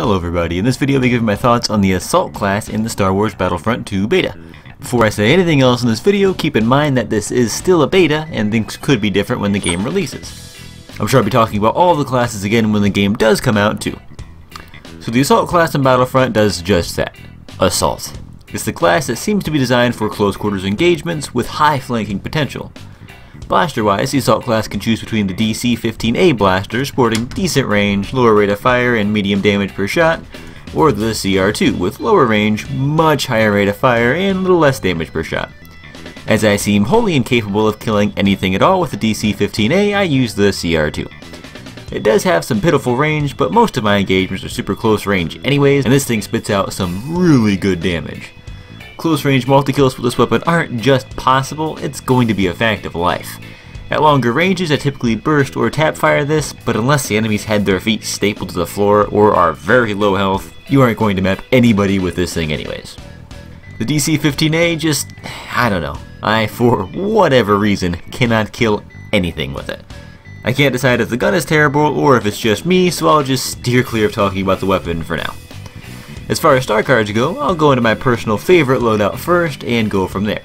Hello everybody, in this video I'll be giving my thoughts on the Assault class in the Star Wars Battlefront 2 beta. Before I say anything else in this video, keep in mind that this is still a beta and things could be different when the game releases. I'm sure I'll be talking about all the classes again when the game does come out too. So the Assault class in Battlefront does just that. Assault. It's the class that seems to be designed for close quarters engagements with high flanking potential. Blaster-wise, the Assault class can choose between the DC-15A blaster, sporting decent range, lower rate of fire, and medium damage per shot, or the CR2 with lower range, much higher rate of fire, and a little less damage per shot. As I seem wholly incapable of killing anything at all with the DC-15A, I use the CR2. It does have some pitiful range, but most of my engagements are super close range anyways, and this thing spits out some really good damage. Close range multi-kills with this weapon aren't just possible, it's going to be a fact of life. At longer ranges I typically burst or tap fire this, but unless the enemies had their feet stapled to the floor or are very low health, you aren't going to map anybody with this thing anyways. The DC-15A just, I don't know, I for whatever reason cannot kill anything with it. I can't decide if the gun is terrible or if it's just me, so I'll just steer clear of talking about the weapon for now. As far as star cards go, I'll go into my personal favorite loadout first and go from there.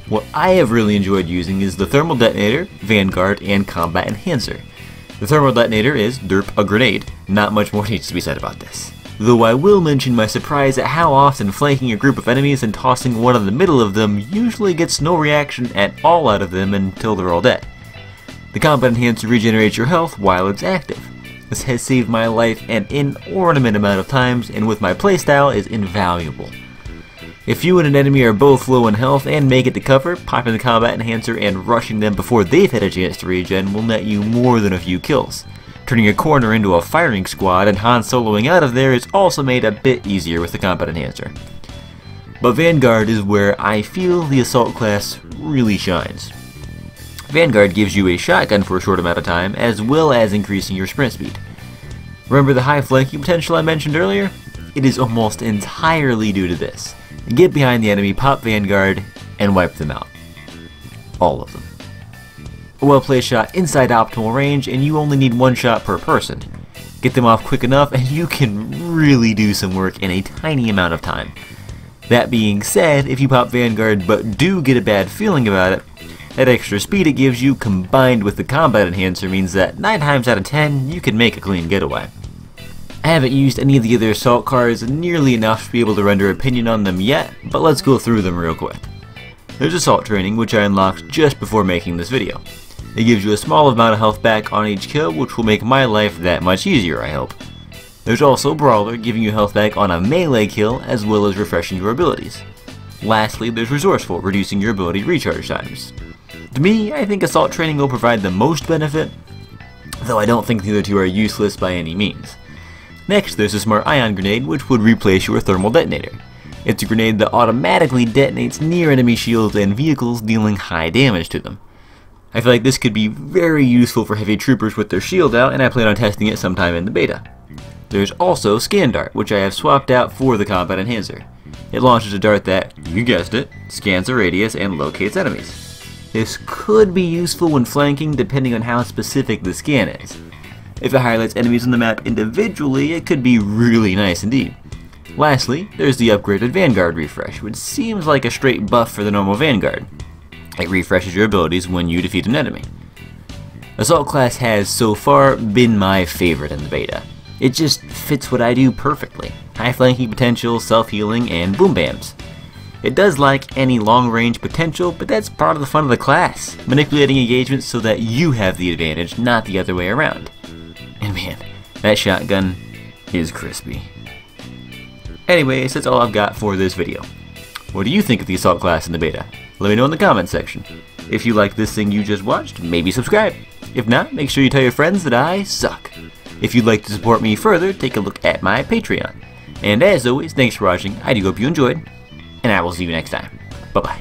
What I have really enjoyed using is the Thermal Detonator, Vanguard, and Combat Enhancer. The Thermal Detonator is derp a grenade, not much more needs to be said about this. Though I will mention my surprise at how often flanking a group of enemies and tossing one in the middle of them usually gets no reaction at all out of them until they're all dead. The Combat Enhancer regenerates your health while it's active. This has saved my life an inordinate amount of times, and with my playstyle is invaluable. If you and an enemy are both low in health and make it to cover, popping the Combat Enhancer and rushing them before they've had a chance to regen will net you more than a few kills. Turning a corner into a firing squad and Han Soloing out of there is also made a bit easier with the Combat Enhancer. But Vanguard is where I feel the Assault class really shines. Vanguard gives you a shotgun for a short amount of time, as well as increasing your sprint speed. Remember the high flanking potential I mentioned earlier? It is almost entirely due to this. Get behind the enemy, pop Vanguard, and wipe them out. All of them. A well-placed shot inside optimal range, and you only need one shot per person. Get them off quick enough, and you can really do some work in a tiny amount of time. That being said, if you pop Vanguard but do get a bad feeling about it, that extra speed it gives you combined with the Combat Enhancer means that 9 times out of 10 you can make a clean getaway. I haven't used any of the other Assault cards nearly enough to be able to render opinion on them yet, but let's go through them real quick. There's Assault Training, which I unlocked just before making this video. It gives you a small amount of health back on each kill, which will make my life that much easier, I hope. There's also Brawler, giving you health back on a melee kill as well as refreshing your abilities. Lastly, there's Resourceful, reducing your ability recharge times. To me, I think Assault Training will provide the most benefit, though I don't think the other two are useless by any means. Next, there's a Smart Ion Grenade, which would replace your Thermal Detonator. It's a grenade that automatically detonates near enemy shields and vehicles, dealing high damage to them. I feel like this could be very useful for heavy troopers with their shield out, and I plan on testing it sometime in the beta. There's also Scan Dart, which I have swapped out for the Combat Enhancer. It launches a dart that, you guessed it, scans a radius and locates enemies. This could be useful when flanking depending on how specific the scan is. If it highlights enemies on the map individually, it could be really nice indeed. Lastly, there's the upgraded Vanguard Refresh, which seems like a straight buff for the normal Vanguard. It refreshes your abilities when you defeat an enemy. Assault class has so far been my favorite in the beta. It just fits what I do perfectly. High flanking potential, self-healing, and boom bams. It does lack any long-range potential, but that's part of the fun of the class, manipulating engagements so that you have the advantage, not the other way around. And man, that shotgun is crispy. Anyways, that's all I've got for this video. What do you think of the Assault class in the beta? Let me know in the comments section. If you like this thing you just watched, maybe subscribe. If not, make sure you tell your friends that I suck. If you'd like to support me further, take a look at my Patreon. And as always, thanks for watching, I do hope you enjoyed, and I will see you next time. Bye-bye.